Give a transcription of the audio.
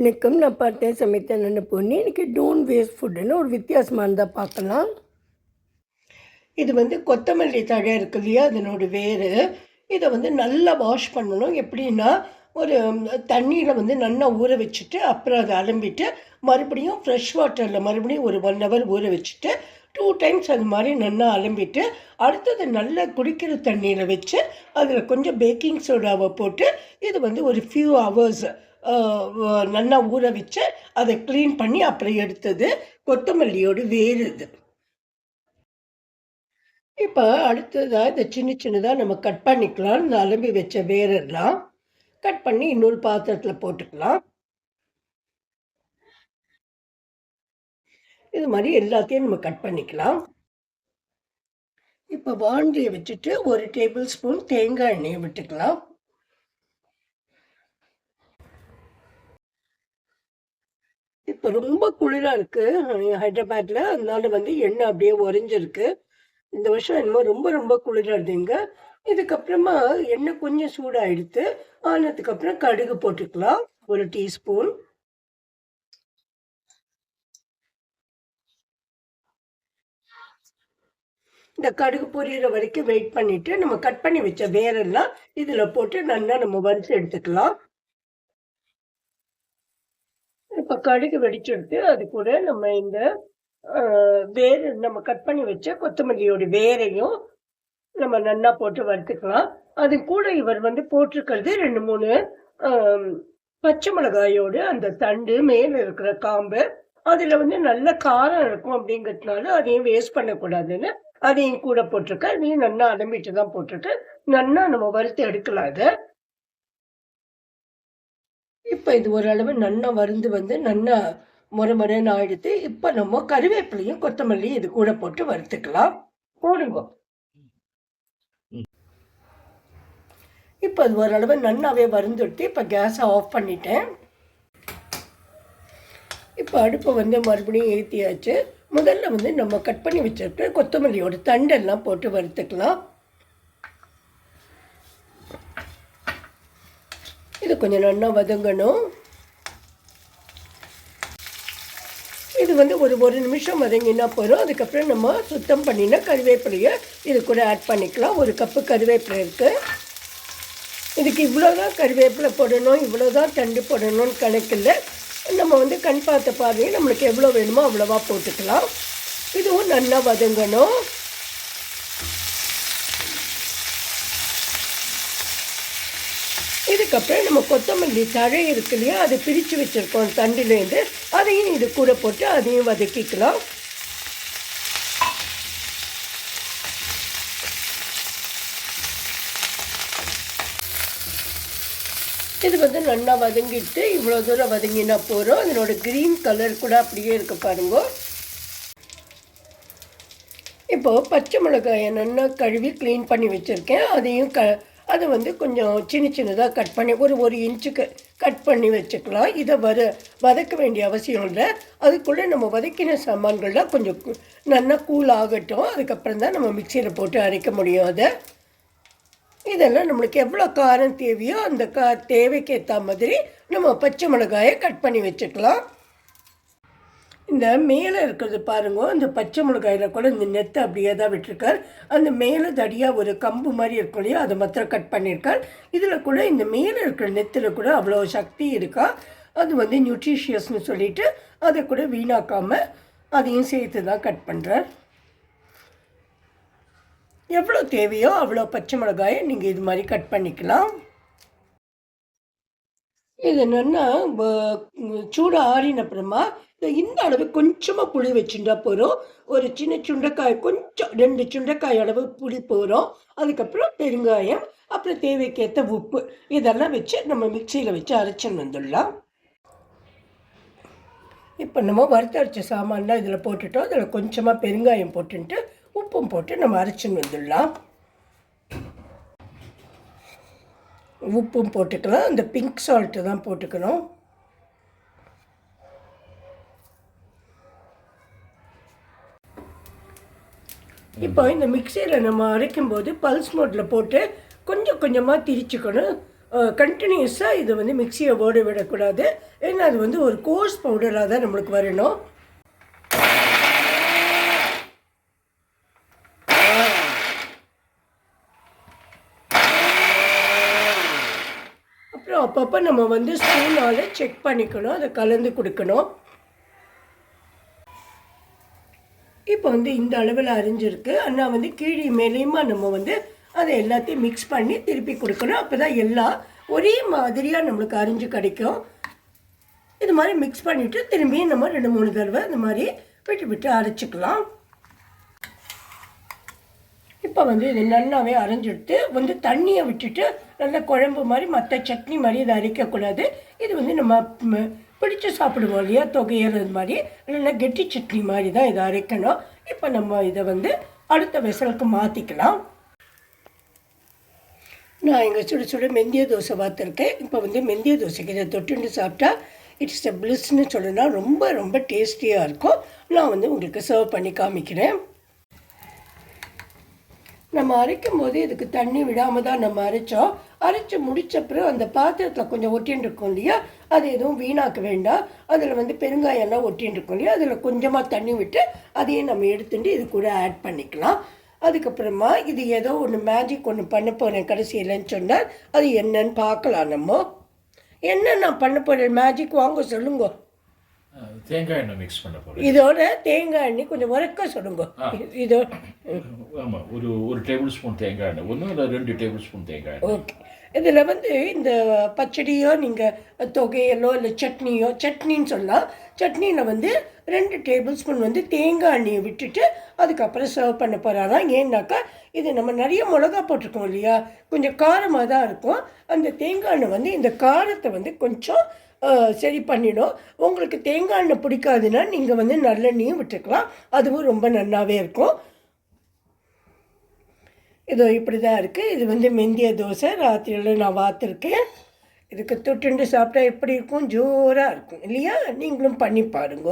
வணக்கம். நான் பார்த்தேன் சமைத்தேன் நல்ல பொண்ணு. இன்றைக்கி டோன்ட் வேஸ்ட் ஃபுட்டுன்னு ஒரு வித்தியாசமானதாக பார்க்கலாம். இது கொத்தமல்லி தழை இருக்கு இல்லையா, அதனோட வேறு. இதை நல்லா வாஷ் பண்ணணும். எப்படின்னா, ஒரு தண்ணியில் நல்லா ஊற வச்சுட்டு, அப்புறம் அதை அலம்பிட்டு, மறுபடியும் ஃப்ரெஷ் வாட்டரில் மறுபடியும் ஒரு 1 ஹவர் ஊற வச்சுட்டு, 2 டைம்ஸ் அது மாதிரி நல்லா அலம்பிட்டு, அடுத்தது நல்லா குடிக்கிற தண்ணியில் வச்சு, அதில் கொஞ்சம் பேக்கிங் சோடாவை போட்டு, இது ஒரு ஃபியூ ஹவர்ஸ் நல்லா ஊற வச்சு அதை க்ளீன் பண்ணி அப்புறம் எடுத்தது கொத்தமல்லியோட வேறு. இது இப்போ அடுத்ததாக இதை சின்ன சின்னதாக நம்ம கட் பண்ணிக்கலாம். இந்த அலம்பி வச்ச வேரெல்லாம் கட் பண்ணி இன்னொரு பாத்திரத்தில் போட்டுக்கலாம். இது மாதிரி எல்லாத்தையும் நம்ம கட் பண்ணிக்கலாம். இப்போ வாண்டியை வச்சுட்டு 1 டேபிள் ஸ்பூன் தேங்காய் எண்ணெயை விட்டுக்கலாம். இப்போ ரொம்ப குளிராக இருக்குது ஹைதராபாத்தில், அதனால எண்ணெய் அப்படியே உறைஞ்சிருக்கு. இந்த வருஷம் என்னமோ ரொம்ப ரொம்ப குளிராக இருந்தீங்க. இதுக்கப்புறமா எண்ணெய் கொஞ்சம் சூடாகிடுத்து. ஆனதுக்கப்புறம் கடுகு போட்டுக்கலாம் 1 டீஸ்பூன். இந்த கடுகு பொரியிற வரைக்கும் வெயிட் பண்ணிட்டு நம்ம கட் பண்ணி வச்ச வேரெல்லாம் இதில் போட்டு நல்லா நம்ம வறுத்து எடுத்துக்கலாம். இப்போ கடுகு வெடிச்செடுத்து அது கூட நம்ம இந்த வேர் நம்ம கட் பண்ணி வச்ச கொத்தமல்லியோட வேரையும் நம்ம நல்லா போட்டு வறுத்துக்கலாம். அது கூட இவர் போட்டிருக்கிறது 2-3 பச்சை மிளகாயோடு அந்த தண்டு மேல இருக்கிற காம்பு. அதுல நல்ல காரம் இருக்கும் அப்படிங்கிறதுனால அதையும் வேஸ்ட் பண்ணக்கூடாதுன்னு அதையும் கூட போட்டிருக்க. அதையும் நல்லா அலம்பிட்டு தான் போட்டுட்டு நல்லா நம்ம வறுத்து எடுக்கலாம். அதை இப்போ இது ஓரளவு நல்லா வறுந்து நல்லா முறைன்னு ஆயிடுத்து. இப்போ நம்ம கருவேப்பிலையும் கொத்தமல்லி இது கூட போட்டு வறுத்துக்கலாம். போடுங்க. இப்போ அது ஓரளவு நல்லாவே வறுந்துட்டு இப்போ கேஸை ஆஃப் பண்ணிட்டேன். இப்போ அடுப்பை மறுபடியும் ஏற்றியாச்சு. முதல்ல நம்ம கட் பண்ணி வச்சிருக்க கொத்தமல்லியோட தண்டெல்லாம் போட்டு வறுத்துக்கலாம். இது கொஞ்சம் நல்லா வதங்கணும். இது ஒரு நிமிஷம் வதங்கினா போதும். அதுக்கப்புறம் நம்ம சுத்தம் பண்ணினா கருவேப்பிலையை இது கூட ஆட் பண்ணிக்கலாம். 1 கப்பு கருவேப்பிலை இருக்குது. இதுக்கு இவ்வளோதான் கருவேப்பிலை போடணும், இவ்வளோதான் தண்டு போடணும்னு கணக்கில்லை. நம்ம கண் பார்த்த பாதையை நம்மளுக்கு எவ்வளோ வேணுமோ அவ்வளோவா போட்டுக்கலாம். இதுவும் நல்லா வதங்கணும். இதுக்கப்புறம் நம்ம கொத்தமல்லி தழை இருக்கு இல்லையா, அதை பிரித்து வச்சுருக்கோம் தண்டிலேருந்து, அதையும் இது கூட போட்டு அதையும் வதக்கிக்கலாம். இது நல்லா வதங்கிட்டு இவ்வளோ தூரம் வதங்கினா போகிறோம். அதனோட க்ரீன் கலர் கூட அப்படியே இருக்கு பாருங்க. இப்போது பச்சை மிளகாயை நல்லா கழுவி க்ளீன் பண்ணி வச்சுருக்கேன். அதையும் அதை கொஞ்சம் சின்னதாக கட் பண்ணி ஒரு இன்ச்சுக்கு கட் பண்ணி வச்சுக்கலாம். இதை வதக்க வேண்டிய அவசியம் இல்லை. அதுக்குள்ளே நம்ம வதக்கின சாமான்கள்லாம் கொஞ்சம் நல்லா கூல் ஆகட்டும். அதுக்கப்புறம் தான் நம்ம மிக்சியில் போட்டு அரைக்க முடியும். அதை இதெல்லாம் நம்மளுக்கு எவ்வளோ காரம் தேவையோ அந்த தேவைக்கு ஏற்ற மாதிரி நம்ம பச்சை மிளகாயை கட் பண்ணி வச்சுக்கலாம். இந்த மேலே இருக்கிறது பாருங்க, இந்த பச்சை மிளகாயில் கூட இந்த நெத்தை அப்படியே தான் விட்டுருக்கார். அந்த மேலே தடியாக ஒரு கம்பு மாதிரி இருக்கும் இல்லையா, அதை மாத்திரம் கட் பண்ணியிருக்கார். இதில் கூட இந்த மேலே இருக்கிற நெத்தில் கூட அவ்வளோ சக்தி இருக்கா. அது நியூட்ரிஷியஸ்னு சொல்லிட்டு அதை கூட வீணாக்காமல் அதையும் சேர்த்து தான் கட் பண்ணுறார். எவ்வளோ தேவையோ அவ்வளோ பச்சை மிளகாயை நீங்கள் இது மாதிரி கட் பண்ணிக்கலாம். இது நல்லா சூடு ஆறின அப்புறமா இந்த அளவு கொஞ்சமாக புளி வச்சுட்டா போகிறோம். ஒரு சின்ன சுண்டைக்காய், கொஞ்சம் 2 சுண்டைக்காய் அளவு புளி போகிறோம். அதுக்கப்புறம் பெருங்காயம், அப்புறம் தேவைக்கேற்ற உப்பு, இதெல்லாம் வச்சு நம்ம மிக்சியில் வச்சு அரைச்சின்னு வந்துடலாம். இப்போ நம்ம வறுத்தரைச்ச சாமான்லாம் இதில் போட்டுட்டோம். அதில் கொஞ்சமாக பெருங்காயம் போட்டுன்ட்டு உப்பும் போட்டு நம்ம அரைச்சின்னு வந்துடலாம். உப்பும் போட்டுக்கலாம். இந்த பிங்க் சால்ட்டு தான் போட்டுக்கணும். இப்போ இந்த மிக்சியில் நம்ம அரைக்கும்போது பல்ஸ் மோட்டில் போட்டு கொஞ்சம் கொஞ்சமாக திரிச்சுக்கணும். கண்டினியூஸாக இதை வந்து மிக்சியை ஓட விடக்கூடாது. ஏன்னா அது வந்து ஒரு கோர்ஸ் பவுடராக தான் நம்மளுக்கு வரணும். அப்புறம் அப்பப்போ நம்ம வந்து ஸ்பூனால் செக் பண்ணிக்கணும், அதை கலந்து கொடுக்கணும். இப்போ வந்து இந்த அளவில் அரிஞ்சிருக்கு. ஆனால் வந்து கீழே மேலேயுமா நம்ம வந்து அதை எல்லாத்தையும் மிக்ஸ் பண்ணி திருப்பி கொடுக்கணும். அப்போ தான் எல்லாம் ஒரே மாதிரியாக நம்மளுக்கு அரிஞ்சு கிடைக்கும். இது மாதிரி மிக்ஸ் பண்ணிவிட்டு திரும்பியும் நம்ம 2-3 தடவை இந்த மாதிரி விட்டு விட்டு அரைச்சிக்கலாம். இப்போ வந்து இது நல்லாவே அரைஞ்சிடுத்து. வந்து தண்ணியை விட்டுட்டு நல்லா குழம்பு மாதிரி மற்ற சட்னி மாதிரி இதை அரைக்கக்கூடாது. இது வந்து நம்ம பிடிச்சி சாப்பிடுவோம் இல்லையா, தொகையிறது மாதிரி நல்லா கெட்டி சட்னி மாதிரி தான் இதை அரைக்கணும். இப்போ நம்ம இதை வந்து அடுத்த வெசலுக்கு மாற்றிக்கலாம். நான் இங்கே சுட சுட மெந்திய தோசை பார்த்துருக்கேன். இப்போ வந்து மெந்திய தோசைக்கு இதை தொட்டுண்டு சாப்பிட்டா இட்ஸ் எ பிளிஸ்ன்னு சொல்லலாம். ரொம்ப ரொம்ப டேஸ்டியாக இருக்கும். நான் வந்து உங்களுக்கு சர்வ் பண்ணி காமிக்கிறேன். நம்ம அரைக்கும் போது இதுக்கு தண்ணி விடாமல் தான் நம்ம அரைச்சோம். அரைச்சி முடிச்சப்பறம் அந்த பாத்திரத்தில் கொஞ்சம் ஒட்டின்னு இருக்கும் இல்லையா, அது எதுவும் வீணாக்க வேண்டாம். அதில் வந்து பெருங்காயம்லாம் ஒட்டின்னு இருக்கும் இல்லையா, அதில் கொஞ்சமாக தண்ணி விட்டு அதையும் நம்ம எடுத்துட்டு இது கூட ஆட் பண்ணிக்கலாம். அதுக்கப்புறமா இது ஏதோ ஒன்று மேஜிக் ஒன்று பண்ண போகிறேன் கடைசியிலன்னு சொன்னால் அது என்னன்னு பார்க்கலாம். நம்ம என்ன நான் பண்ண போகிறேன் மேஜிக் வாங்க சொல்லுங்க. தேங்காய் எண்ணெய் மிக்ஸ் பண்ண போகிறேன். இதோட தேங்காய் எண்ணெய் கொஞ்சம் உரக்க சொல்லுங்க. இதோட ஆமாம், ஒரு டேபிள் ஸ்பூன் தேங்காய் எண்ணெய், 1 இல்லை 2 டேபிள் ஸ்பூன் தேங்காய் எண்ணெய். ஓகே. இதில் வந்து இந்த பச்சடியோ நீங்கள் தொகையலோ இல்லை சட்னின்னு சொல்லலாம். சட்னியில் வந்து 2 டேபிள் ஸ்பூன் வந்து தேங்காய் எண்ணெயை விட்டுட்டு அதுக்கப்புறம் சர்வ் பண்ண போகிறாராம். ஏன்னாக்கா இது நம்ம நிறைய மிளகா போட்டிருக்கோம் இல்லையா, கொஞ்சம் காரமாக தான் இருக்கும். அந்த தேங்காய் எண்ணெய் வந்து இந்த காரத்தை வந்து கொஞ்சம் சரி பண்ணிடும். உங்களுக்கு தேங்காய் எண்ணெய் பிடிக்காதுன்னா நீங்கள் வந்து நல்லெண்ணெயும் விட்டுக்கலாம், அதுவும் ரொம்ப நல்லாவே இருக்கும். இதோ இப்படி தான் இருக்குது. இது வந்து மெந்திய தோசை ராத்திரியில் நான் வாத்துருக்கேன். இதுக்கு தொட்டுண்டு சாப்பிட்டா எப்படி இருக்கும், ஜோராக இருக்கும் இல்லையா. நீங்களும் பண்ணி பாருங்க.